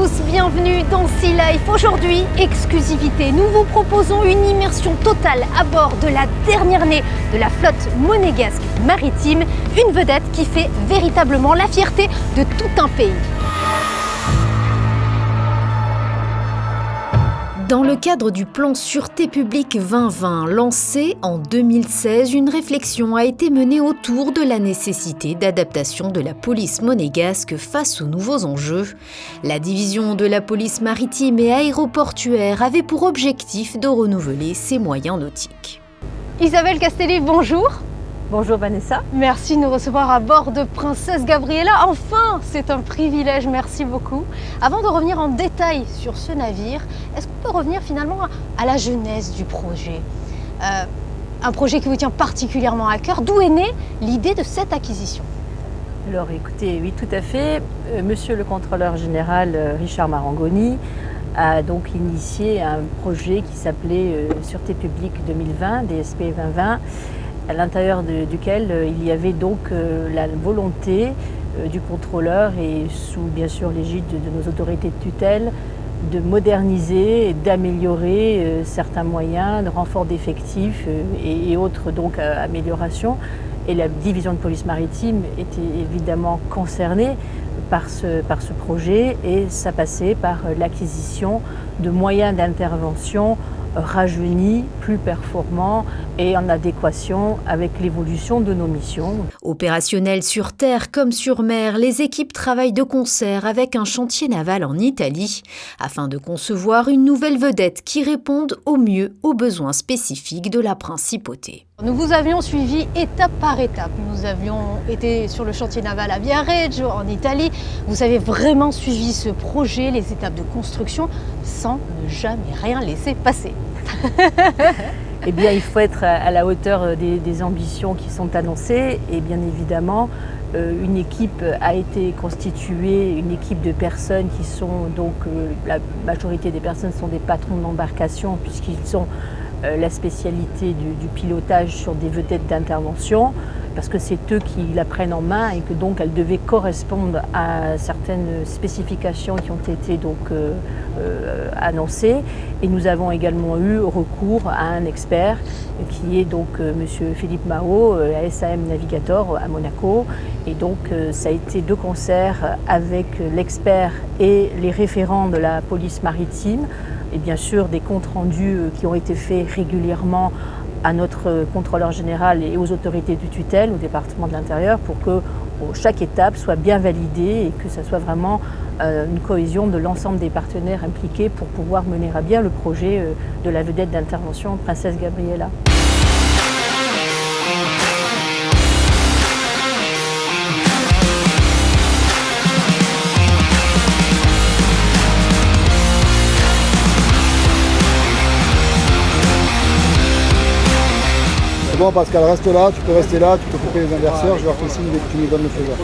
tous, bienvenue dans Sea Life. Aujourd'hui, exclusivité, nous vous proposons une immersion totale à bord de la dernière née de la flotte monégasque maritime, une vedette qui fait véritablement la fierté de tout un pays. Dans le cadre du plan Sûreté publique 2020 lancé en 2016, une réflexion a été menée autour de la nécessité d'adaptation de la police monégasque face aux nouveaux enjeux. La division de la police maritime et aéroportuaire avait pour objectif de renouveler ses moyens nautiques. Isabelle Castelli, bonjour. Bonjour Vanessa. Merci de nous recevoir à bord de Princesse Gabriella. Enfin, c'est un privilège, merci beaucoup. Avant de revenir en détail sur ce navire, est-ce qu'on peut revenir finalement à la genèse du projet ? Un projet qui vous tient particulièrement à cœur. D'où est née l'idée de cette acquisition ? Alors écoutez, oui tout à fait. Monsieur le contrôleur général Richard Marangoni a donc initié un projet qui s'appelait Sûreté publique 2020, DSP 2020, à l'intérieur duquel il y avait donc la volonté du contrôleur et sous bien sûr l'égide de nos autorités de tutelle de moderniser et d'améliorer certains moyens, de renfort d'effectifs et autres donc améliorations. Et la division de police maritime était évidemment concernée par ce projet et ça passait par l'acquisition de moyens d'intervention rajeunis, plus performants et en adéquation avec l'évolution de nos missions. Opérationnelles sur terre comme sur mer, les équipes travaillent de concert avec un chantier naval en Italie afin de concevoir une nouvelle vedette qui réponde au mieux aux besoins spécifiques de la principauté. Nous vous avions suivi étape par étape. Nous avions été sur le chantier naval à Viareggio, en Italie. Vous avez vraiment suivi ce projet, les étapes de construction, sans ne jamais rien laisser passer. Eh bien, il faut être à la hauteur des ambitions qui sont annoncées. Et bien évidemment, une équipe a été constituée, une équipe de personnes qui sont donc, la majorité des personnes sont des patrons d'embarcation puisqu'ils ont la spécialité du pilotage sur des vedettes d'intervention, parce que c'est eux qui la prennent en main et que donc elles devaient correspondre à certaines spécifications qui ont été donc annoncées. Et nous avons également eu recours à un expert qui est donc monsieur Philippe Mao, à SAM Navigator à Monaco. Et donc ça a été de concert avec l'expert et les référents de la police maritime, et bien sûr des comptes rendus qui ont été faits régulièrement à notre contrôleur général et aux autorités de tutelle, au département de l'Intérieur, pour que chaque étape soit bien validée et que ça soit vraiment une cohésion de l'ensemble des partenaires impliqués pour pouvoir mener à bien le projet de la vedette d'intervention Princesse Gabriella. C'est bon Pascal, reste là, tu peux rester là, tu peux couper les inverseurs, je leur fais signe dès que tu me donnes le feu vert.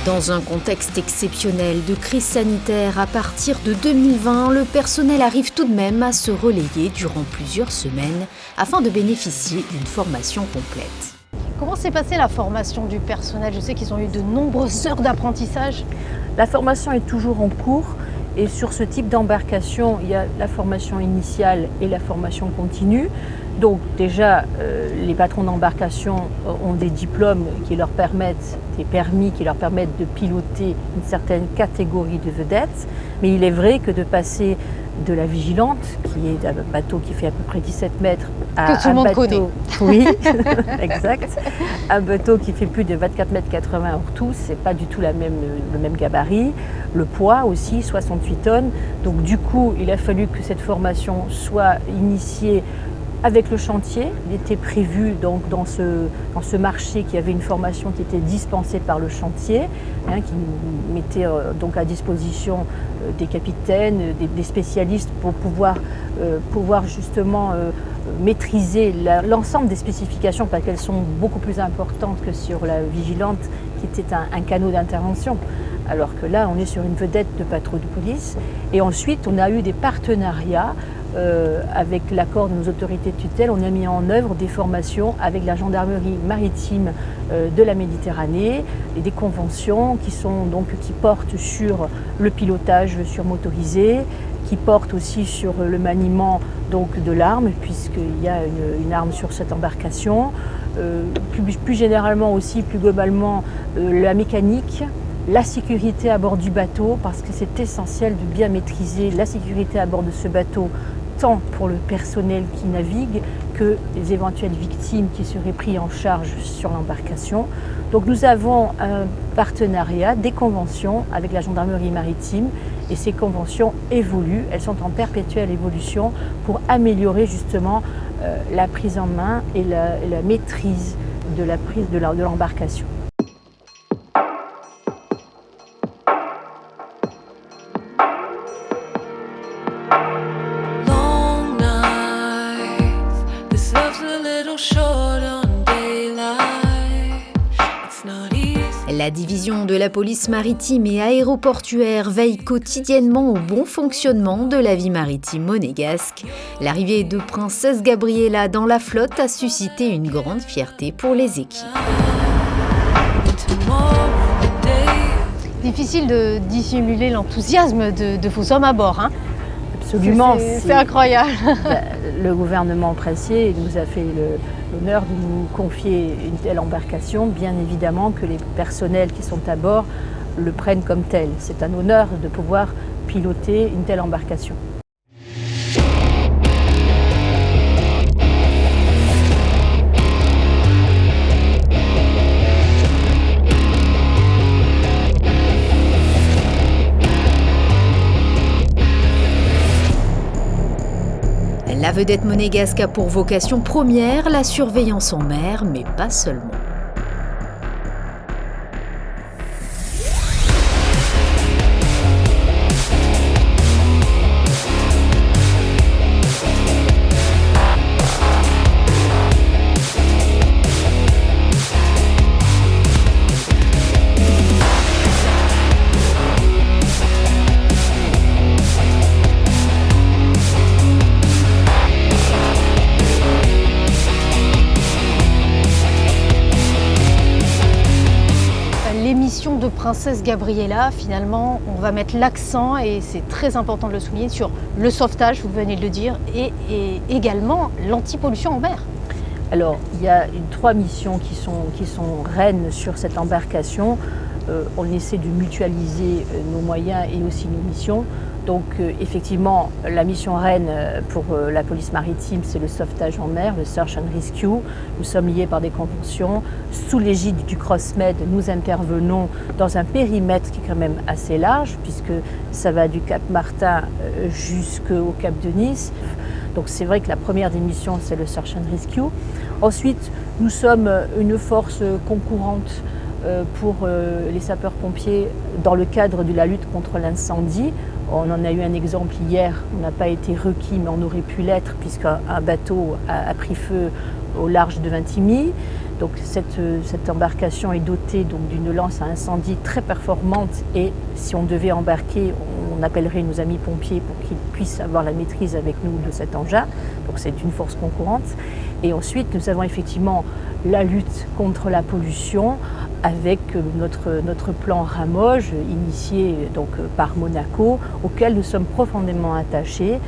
Dans un contexte exceptionnel de crise sanitaire, à partir de 2020, le personnel arrive tout de même à se relayer durant plusieurs semaines afin de bénéficier d'une formation complète. Comment s'est passée la formation du personnel ? Je sais qu'ils ont eu de nombreuses heures d'apprentissage. La formation est toujours en cours et sur ce type d'embarcation, il y a la formation initiale et la formation continue. Donc déjà, les patrons d'embarcation ont des diplômes qui leur permettent, des permis qui leur permettent de piloter une certaine catégorie de vedettes. Mais il est vrai que de passer de la Vigilante, qui est un bateau qui fait à peu près 17 mètres, à que tout le monde connaît. Oui, exact. Un bateau qui fait plus de 24 mètres 80 hors tout, c'est pas du tout le même gabarit. Le poids aussi, 68 tonnes. Donc du coup, il a fallu que cette formation soit initiée avec le chantier. Il était prévu donc dans ce marché qu'il y avait une formation qui était dispensée par le chantier, qui mettait donc à disposition des capitaines, des spécialistes pour pouvoir justement maîtriser l'ensemble des spécifications parce qu'elles sont beaucoup plus importantes que sur la Vigilante qui était un canot d'intervention. Alors que là, on est sur une vedette de patrouille de police. Et ensuite, on a eu des partenariats avec l'accord de nos autorités de tutelle, on a mis en œuvre des formations avec la gendarmerie maritime de la Méditerranée et des conventions qui portent sur le pilotage sur motorisé, qui portent aussi sur le maniement de l'arme, puisqu'il y a une arme sur cette embarcation. Plus généralement aussi, plus globalement, la mécanique, la sécurité à bord du bateau, parce que c'est essentiel de bien maîtriser la sécurité à bord de ce bateau, tant pour le personnel qui navigue que les éventuelles victimes qui seraient prises en charge sur l'embarcation. Donc nous avons un partenariat, des conventions avec la gendarmerie maritime, et ces conventions évoluent, elles sont en perpétuelle évolution pour améliorer justement la prise en main et la maîtrise de l'embarcation. La division de la police maritime et aéroportuaire veille quotidiennement au bon fonctionnement de la vie maritime monégasque. L'arrivée de Princesse Gabriella dans la flotte a suscité une grande fierté pour les équipes. Difficile de dissimuler l'enthousiasme de vos hommes à bord. Hein. Absolument. C'est incroyable. Le gouvernement princier nous a fait l'honneur de nous confier une telle embarcation. Bien évidemment que les personnels qui sont à bord le prennent comme tel. C'est un honneur de pouvoir piloter une telle embarcation. La vedette monégasque a pour vocation première la surveillance en mer, mais pas seulement. De Princesse Gabriella, finalement, on va mettre l'accent, et c'est très important de le souligner, sur le sauvetage, vous venez de le dire, et également l'antipollution en mer. Alors, il y a 3 missions qui sont reines sur cette embarcation. On essaie de mutualiser nos moyens et aussi nos missions. Donc effectivement, la mission reine pour la police maritime, c'est le sauvetage en mer, le Search and Rescue. Nous sommes liés par des conventions. Sous l'égide du CrossMed, nous intervenons dans un périmètre qui est quand même assez large, puisque ça va du Cap Martin jusqu'au Cap de Nice. Donc c'est vrai que la première des missions, c'est le Search and Rescue. Ensuite, nous sommes une force concourante pour les sapeurs-pompiers dans le cadre de la lutte contre l'incendie. On en a eu un exemple hier, on n'a pas été requis, mais on aurait pu l'être, puisqu'un bateau a pris feu au large de Vintimille. Donc cette embarcation est dotée d'une lance à incendie très performante, et si on devait embarquer, on appellerait nos amis pompiers pour qu'ils puissent avoir la maîtrise avec nous de cet engin. Donc c'est une force concourante. Et ensuite, nous avons effectivement la lutte contre la pollution avec notre plan Ramoge, initié par Monaco, auquel nous sommes profondément attachés.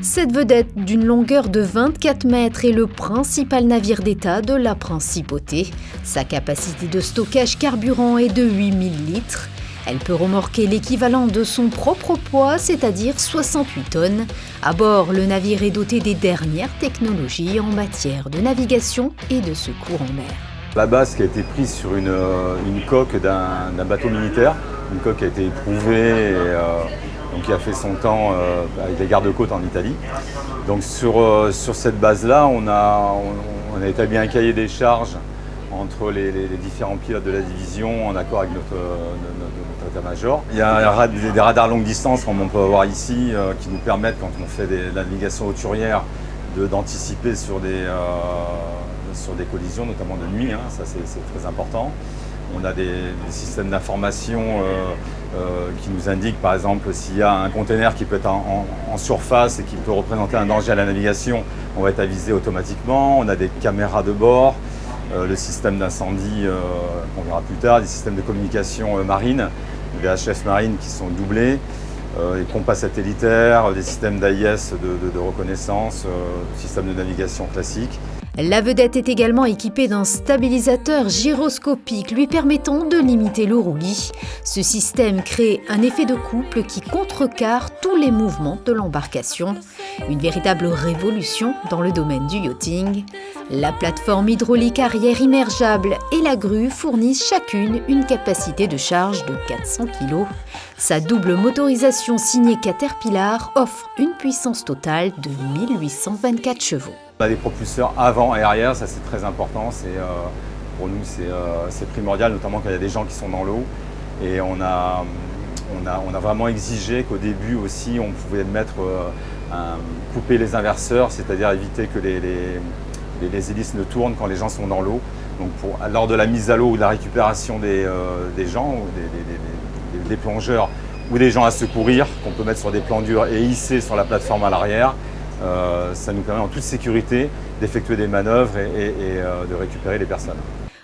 Cette vedette d'une longueur de 24 mètres est le principal navire d'État de la Principauté. Sa capacité de stockage carburant est de 8000 litres. Elle peut remorquer l'équivalent de son propre poids, c'est-à-dire 68 tonnes. À bord, le navire est doté des dernières technologies en matière de navigation et de secours en mer. La base qui a été prise sur une coque d'un bateau militaire, une coque qui a été éprouvée et qui a fait son temps avec les gardes-côtes en Italie. Donc sur cette base-là, on a établi un cahier des charges entre les différents pilotes de la division en accord avec notre état-major. Il y a des radars longue distance, comme on peut voir ici, qui nous permettent, quand on fait de la navigation hauturière, d'anticiper sur des collisions, notamment de nuit, hein, ça c'est très important. On a des systèmes d'information qui nous indiquent par exemple s'il y a un container qui peut être en surface et qui peut représenter un danger à la navigation, on va être avisé automatiquement. On a des caméras de bord, le système d'incendie qu'on verra plus tard, des systèmes de communication marine, des VHF marines qui sont doublés, les compas satellitaires, des systèmes d'AIS de reconnaissance, système de navigation classique. La vedette est également équipée d'un stabilisateur gyroscopique lui permettant de limiter le roulis. Ce système crée un effet de couple qui contrecarre tous les mouvements de l'embarcation. Une véritable révolution dans le domaine du yachting. La plateforme hydraulique arrière immergeable et la grue fournissent chacune une capacité de charge de 400 kg. Sa double motorisation signée Caterpillar offre une puissance totale de 1824 chevaux. On a des propulseurs avant et arrière, ça c'est très important. Pour nous c'est primordial, notamment quand il y a des gens qui sont dans l'eau. Et on a vraiment exigé qu'au début aussi on pouvait couper les inverseurs, c'est-à-dire éviter que les hélices ne tournent quand les gens sont dans l'eau. Donc lors de la mise à l'eau ou de la récupération des gens, ou des plongeurs ou des gens à secourir, qu'on peut mettre sur des plans durs et hisser sur la plateforme à l'arrière, ça nous permet en toute sécurité d'effectuer des manœuvres et de récupérer les personnes.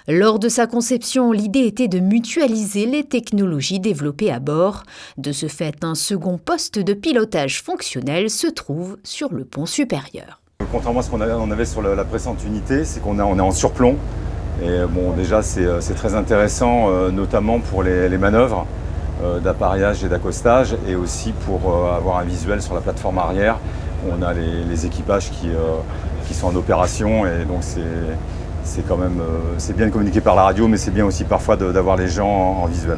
Lors de sa conception, l'idée était de mutualiser les technologies développées à bord. De ce fait, un second poste de pilotage fonctionnel se trouve sur le pont supérieur. Contrairement à ce qu'on avait sur la précédente unité, c'est qu'on est en surplomb. Et bon, déjà, c'est très intéressant, notamment pour les manœuvres d'appareillage et d'accostage, et aussi pour avoir un visuel sur la plateforme arrière. On a les équipages qui sont en opération, et donc c'est bien de communiquer par la radio, mais c'est bien aussi parfois d'avoir les gens en visuel.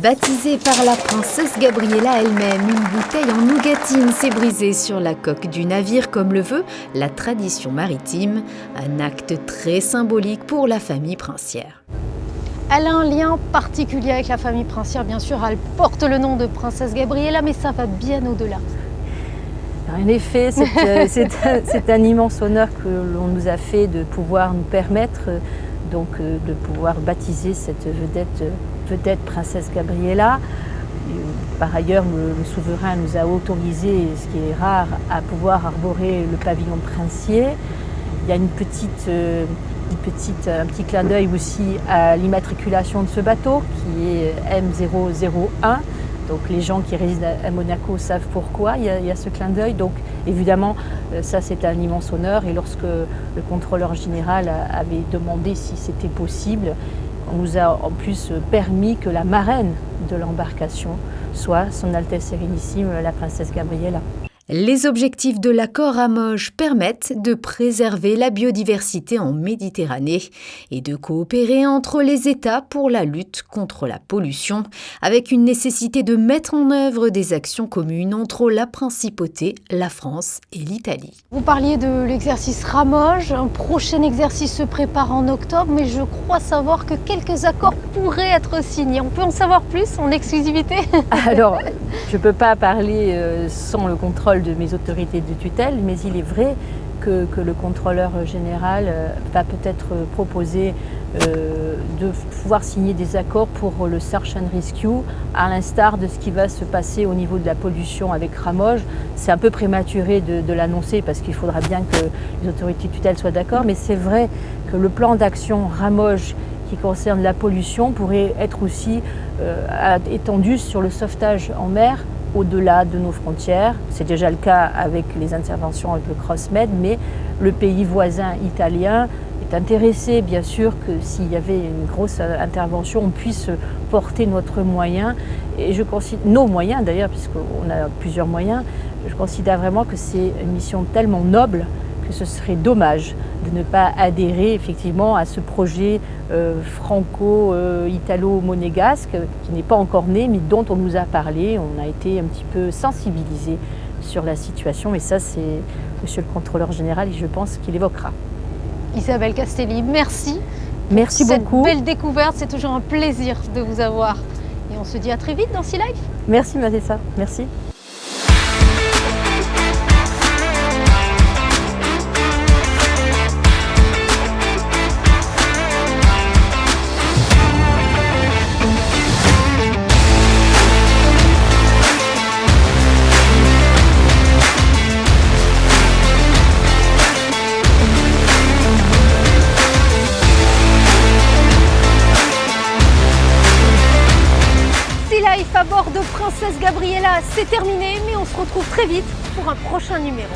Baptisée par la princesse Gabriella elle-même, une bouteille en nougatine s'est brisée sur la coque du navire comme le veut la tradition maritime, un acte très symbolique pour la famille princière. Elle a un lien particulier avec la famille princière, bien sûr, elle porte le nom de princesse Gabriella, mais ça va bien au-delà. En effet, c'est un immense honneur que l'on nous a fait de pouvoir nous permettre de pouvoir baptiser cette vedette princesse Gabriella. Par ailleurs, le souverain nous a autorisé, ce qui est rare, à pouvoir arborer le pavillon princier. Il y a un petit clin d'œil aussi à l'immatriculation de ce bateau qui est M001. Donc les gens qui résident à Monaco savent pourquoi il y a ce clin d'œil. Donc évidemment, ça c'est un immense honneur. Et lorsque le contrôleur général avait demandé si c'était possible, on nous a en plus permis que la marraine de l'embarcation soit Son Altesse Sérénissime, la princesse Gabriella. Les objectifs de l'accord Ramoge permettent de préserver la biodiversité en Méditerranée et de coopérer entre les États pour la lutte contre la pollution, avec une nécessité de mettre en œuvre des actions communes entre la Principauté, la France et l'Italie. Vous parliez de l'exercice Ramoge, un prochain exercice se prépare en octobre, mais je crois savoir que quelques accords pourraient être signés. On peut en savoir plus en exclusivité? Alors, je ne peux pas parler sans le contrôle de mes autorités de tutelle, mais il est vrai que le contrôleur général va peut-être proposer de pouvoir signer des accords pour le Search and Rescue, à l'instar de ce qui va se passer au niveau de la pollution avec Ramoge. C'est un peu prématuré de l'annoncer parce qu'il faudra bien que les autorités de tutelle soient d'accord, mais c'est vrai que le plan d'action Ramoge qui concerne la pollution pourrait être aussi étendu sur le sauvetage en mer au-delà de nos frontières. C'est déjà le cas avec les interventions avec le CrossMed, mais le pays voisin italien est intéressé, bien sûr, que s'il y avait une grosse intervention, on puisse porter notre moyen, et je considère, nos moyens d'ailleurs, puisqu'on a plusieurs moyens, je considère vraiment que c'est une mission tellement noble que ce serait dommage de ne pas adhérer effectivement à ce projet franco-italo-monégasque qui n'est pas encore né, mais dont on nous a parlé. On a été un petit peu sensibilisés sur la situation, et ça c'est Monsieur le Contrôleur Général, et je pense qu'il évoquera. Isabelle Castelli, merci. Merci beaucoup. Cette belle découverte, c'est toujours un plaisir de vous avoir. Et on se dit à très vite dans Sea Life. Merci Vanessa, merci. Princesse Gabriella, c'est terminé, mais on se retrouve très vite pour un prochain numéro.